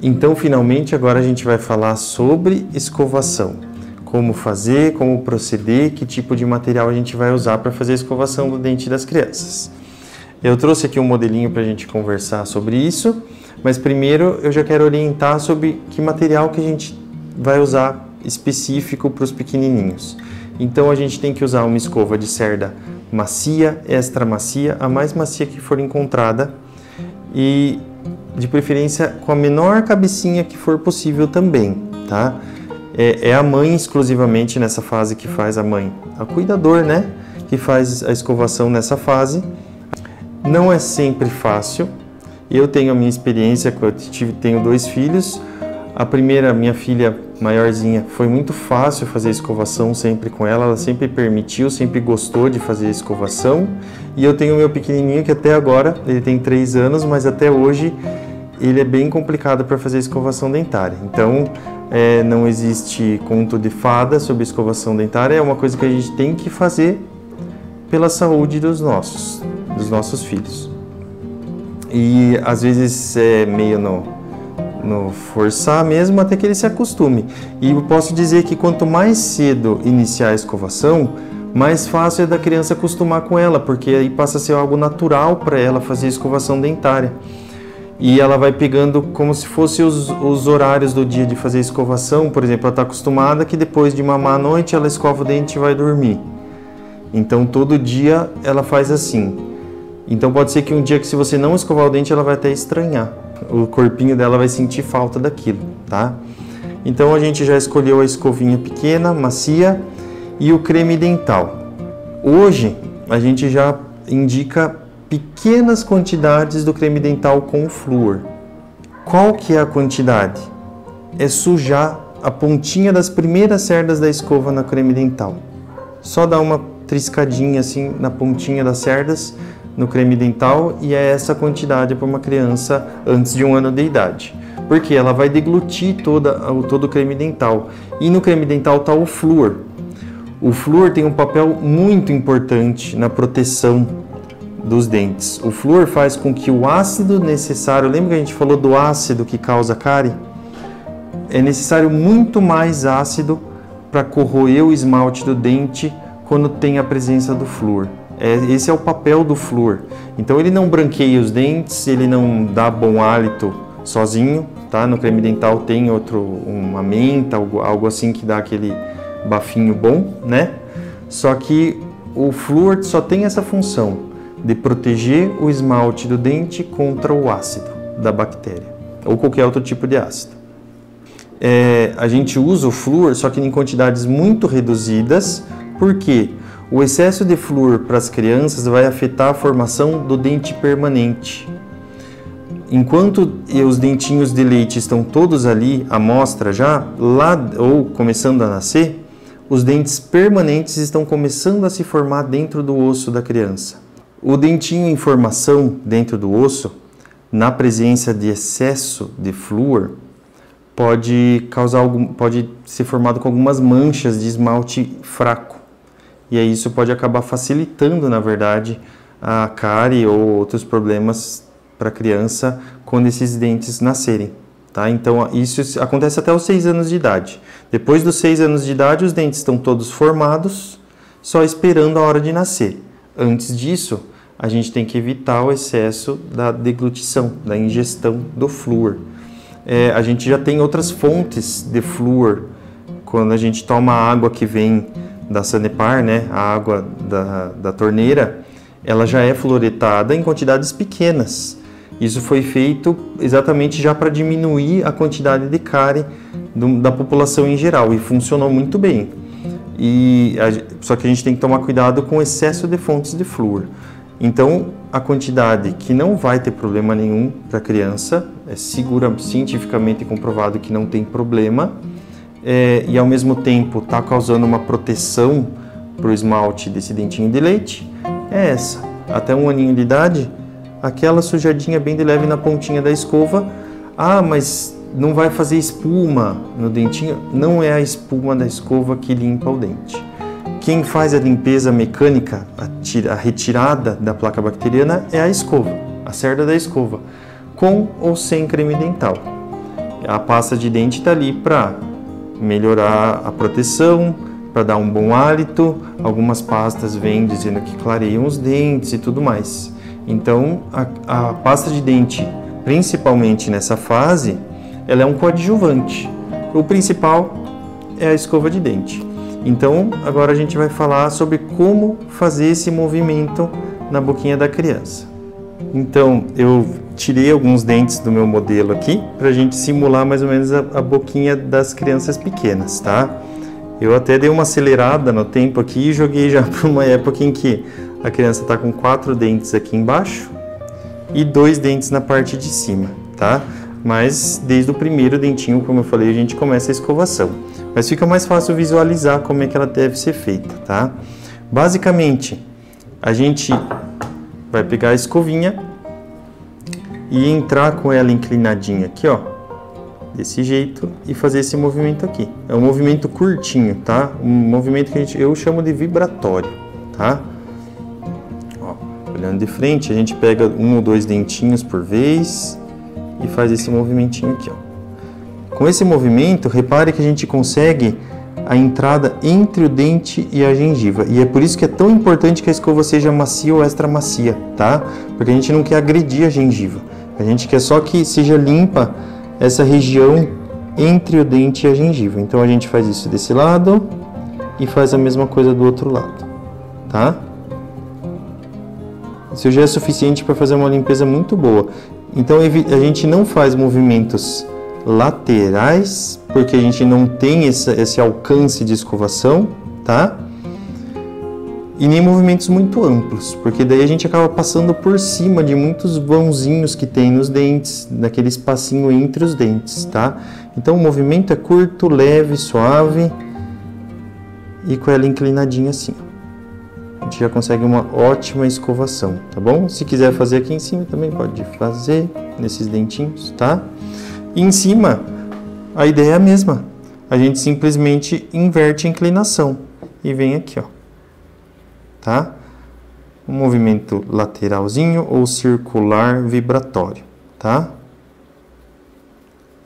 Então, finalmente, agora a gente vai falar sobre escovação. Como fazer, como proceder, que tipo de material a gente vai usar para fazer a escovação do dente das crianças. Eu trouxe aqui um modelinho para a gente conversar sobre isso, mas primeiro eu já quero orientar sobre que material que a gente vai usar específico para os pequenininhos. Então, a gente tem que usar uma escova de cerda macia, extra macia, a mais macia que for encontrada e de preferência com a menor cabecinha que for possível também, tá? É a mãe exclusivamente nessa fase que faz a cuidador, né? Que faz a escovação nessa fase. Não é sempre fácil. Eu tenho a minha experiência, tenho 2 filhos. A primeira, minha filha maiorzinha, foi muito fácil fazer a escovação sempre com ela. Ela sempre permitiu, sempre gostou de fazer a escovação. E eu tenho o meu pequenininho que até agora, ele tem 3 anos, mas até hoje ele é bem complicado para fazer a escovação dentária. Então, não existe conto de fada sobre escovação dentária, é uma coisa que a gente tem que fazer pela saúde dos nossos filhos. E às vezes é meio no forçar mesmo até que ele se acostume. E eu posso dizer que quanto mais cedo iniciar a escovação, mais fácil é da criança acostumar com ela, porque aí passa a ser algo natural para ela fazer a escovação dentária. E ela vai pegando como se fossem os horários do dia de fazer escovação. Por exemplo, ela está acostumada que depois de mamar à noite ela escova o dente e vai dormir. Então todo dia ela faz assim. Então pode ser que um dia que se você não escovar o dente ela vai até estranhar. O corpinho dela vai sentir falta daquilo, tá? Então a gente já escolheu a escovinha pequena, macia e o creme dental. Hoje a gente já indica pequenas quantidades do creme dental com flúor. Qual que é a quantidade? É sujar a pontinha das primeiras cerdas da escova no creme dental. Só dar uma triscadinha assim na pontinha das cerdas no creme dental e é essa quantidade para uma criança antes de 1 ano de idade. Porque ela vai deglutir todo o creme dental. E no creme dental está o flúor. O flúor tem um papel muito importante na proteção dos dentes. O flúor faz com que o ácido necessário, lembra que a gente falou do ácido que causa cárie? É necessário muito mais ácido para corroer o esmalte do dente quando tem a presença do flúor. Esse é o papel do flúor. Então ele não branqueia os dentes, ele não dá bom hálito sozinho, tá? No creme dental tem uma menta, algo assim que dá aquele bafinho bom, né? Só que o flúor só tem essa função de proteger o esmalte do dente contra o ácido da bactéria ou qualquer outro tipo de ácido. A gente usa o flúor, só que em quantidades muito reduzidas, porque o excesso de flúor para as crianças vai afetar a formação do dente permanente. Enquanto os dentinhos de leite estão todos ali, à mostra já, lá ou começando a nascer, os dentes permanentes estão começando a se formar dentro do osso da criança. O dentinho em formação dentro do osso, na presença de excesso de flúor, pode ser formado com algumas manchas de esmalte fraco. E aí isso pode acabar facilitando, na verdade, a cárie ou outros problemas para a criança quando esses dentes nascerem. Tá? Então isso acontece até os 6 anos de idade. Depois dos 6 anos de idade, os dentes estão todos formados, só esperando a hora de nascer. Antes disso, a gente tem que evitar o excesso da deglutição, da ingestão do flúor. A gente já tem outras fontes de flúor. Quando a gente toma a água que vem da Sanepar, né, a água da torneira, ela já é fluoretada em quantidades pequenas. Isso foi feito exatamente já para diminuir a quantidade de cárie da população em geral e funcionou muito bem. Só que a gente tem que tomar cuidado com o excesso de fontes de flúor. Então, a quantidade que não vai ter problema nenhum para a criança, é cientificamente comprovado que não tem problema, e ao mesmo tempo está causando uma proteção para o esmalte desse dentinho de leite, é essa. Até 1 aninho de idade, aquela sujadinha bem de leve na pontinha da escova. Ah, mas não vai fazer espuma no dentinho? Não é a espuma da escova que limpa o dente. Quem faz a limpeza mecânica, a retirada da placa bacteriana, é a escova, a cerda da escova, com ou sem creme dental. A pasta de dente está ali para melhorar a proteção, para dar um bom hálito. Algumas pastas vêm dizendo que clareiam os dentes e tudo mais. Então, a pasta de dente, principalmente nessa fase, ela é um coadjuvante. O principal é a escova de dente. Então, agora a gente vai falar sobre como fazer esse movimento na boquinha da criança. Então, eu tirei alguns dentes do meu modelo aqui para a gente simular mais ou menos a boquinha das crianças pequenas, tá? Eu até dei uma acelerada no tempo aqui e joguei já para uma época em que a criança está com 4 dentes aqui embaixo e 2 dentes na parte de cima, tá? Mas desde o primeiro dentinho, como eu falei, a gente começa a escovação. Mas fica mais fácil visualizar como é que ela deve ser feita, tá? Basicamente, a gente vai pegar a escovinha e entrar com ela inclinadinha aqui, ó, desse jeito, e fazer esse movimento aqui. É um movimento curtinho, tá? Um movimento que eu chamo de vibratório, tá? Ó, olhando de frente, a gente pega 1 ou 2 dentinhos por vez e faz esse movimentinho aqui, ó. Com esse movimento, repare que a gente consegue a entrada entre o dente e a gengiva. E é por isso que é tão importante que a escova seja macia ou extra macia, tá? Porque a gente não quer agredir a gengiva. A gente quer só que seja limpa essa região entre o dente e a gengiva. Então a gente faz isso desse lado e faz a mesma coisa do outro lado, tá? Isso já é suficiente para fazer uma limpeza muito boa. Então a gente não faz movimentos laterais, porque a gente não tem esse alcance de escovação, tá? E nem movimentos muito amplos, porque daí a gente acaba passando por cima de muitos vãozinhos que tem nos dentes, naquele espacinho entre os dentes, tá? Então o movimento é curto, leve, suave e com ela inclinadinha assim. A gente já consegue uma ótima escovação, tá bom? Se quiser fazer aqui em cima também pode fazer nesses dentinhos, tá? E em cima, a ideia é a mesma. A gente simplesmente inverte a inclinação e vem aqui, ó. Tá? Um movimento lateralzinho ou circular vibratório, tá?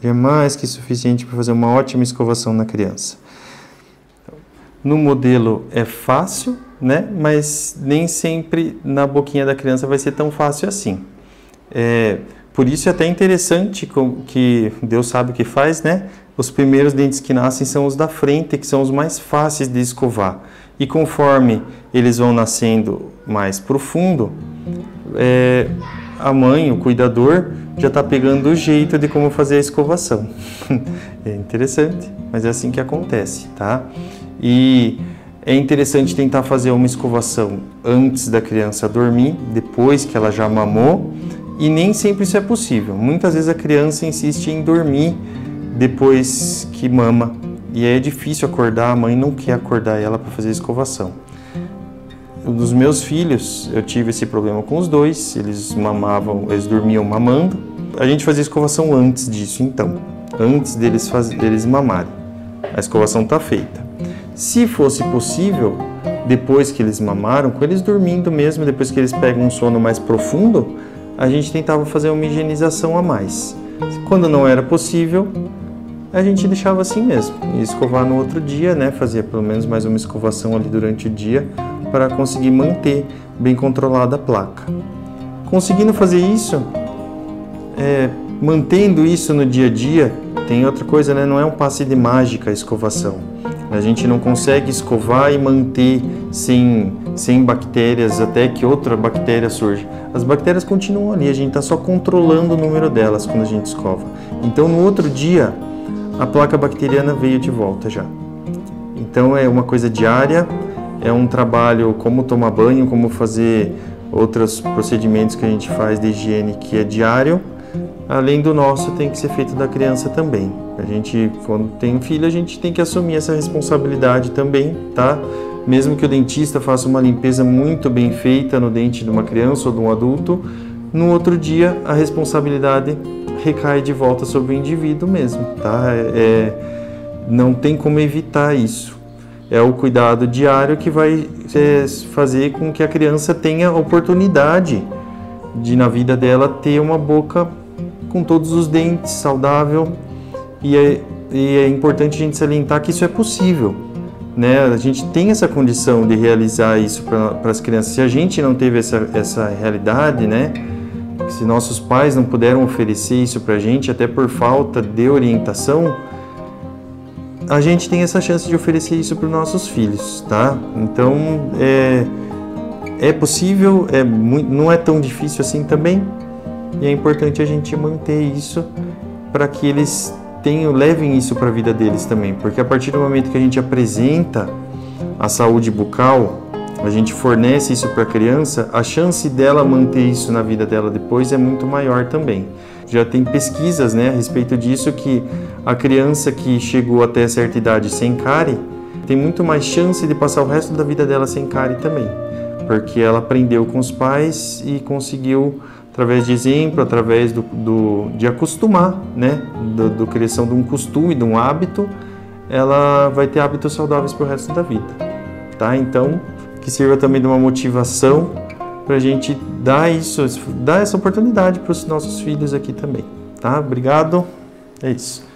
Já é mais que suficiente para fazer uma ótima escovação na criança. No modelo é fácil, né? Mas nem sempre na boquinha da criança vai ser tão fácil assim. Por isso é até interessante que Deus sabe o que faz, né? Os primeiros dentes que nascem são os da frente, que são os mais fáceis de escovar. E conforme eles vão nascendo mais profundo, a mãe, o cuidador, já está pegando o jeito de como fazer a escovação. É interessante, mas é assim que acontece, tá? E é interessante tentar fazer uma escovação antes da criança dormir, depois que ela já mamou, e nem sempre isso é possível. Muitas vezes a criança insiste em dormir depois que mama, e é difícil acordar, a mãe não quer acordar ela para fazer a escovação. Dos meus filhos, eu tive esse problema com os dois, eles dormiam mamando. A gente fazia escovação antes disso, então, antes deles mamarem. A escovação está feita. Se fosse possível, depois que eles mamaram, com eles dormindo mesmo, depois que eles pegam um sono mais profundo, a gente tentava fazer uma higienização a mais. Quando não era possível, a gente deixava assim mesmo, e escovar no outro dia, né? Fazia pelo menos mais uma escovação ali durante o dia para conseguir manter bem controlada a placa. Conseguindo fazer isso, mantendo isso no dia a dia, tem outra coisa, né? Não é um passe de mágica a escovação. A gente não consegue escovar e manter sem bactérias até que outra bactéria surja. As bactérias continuam ali, a gente está só controlando o número delas quando a gente escova. Então no outro dia, a placa bacteriana veio de volta já. Então é uma coisa diária, é um trabalho como tomar banho, como fazer outros procedimentos que a gente faz de higiene que é diário. Além do nosso, tem que ser feito da criança também. A gente, quando tem um filho, a gente tem que assumir essa responsabilidade também, tá? Mesmo que o dentista faça uma limpeza muito bem feita no dente de uma criança ou de um adulto, no outro dia a responsabilidade recai de volta sobre o indivíduo mesmo, tá? Não tem como evitar isso. É o cuidado diário que vai fazer com que a criança tenha a oportunidade de, na vida dela, ter uma boca com todos os dentes saudável e é importante a gente salientar que isso é possível, né? A gente tem essa condição de realizar isso para as crianças. Se a gente não teve essa realidade, né? Se nossos pais não puderam oferecer isso para a gente, até por falta de orientação, a gente tem essa chance de oferecer isso para os nossos filhos, tá? Então, é possível, não é tão difícil assim também, e é importante a gente manter isso para que eles levem isso para a vida deles também, porque a partir do momento que a gente apresenta a saúde bucal, a gente fornece isso para a criança, a chance dela manter isso na vida dela depois é muito maior também. Já tem pesquisas, né, a respeito disso, que a criança que chegou até certa idade sem cárie tem muito mais chance de passar o resto da vida dela sem cárie também, porque ela aprendeu com os pais e conseguiu, através de exemplo, através de acostumar, né, da criação de um costume, de um hábito, ela vai ter hábitos saudáveis para o resto da vida, tá? Então, que sirva também de uma motivação para a gente dar essa oportunidade para os nossos filhos aqui também, tá? Obrigado, é isso.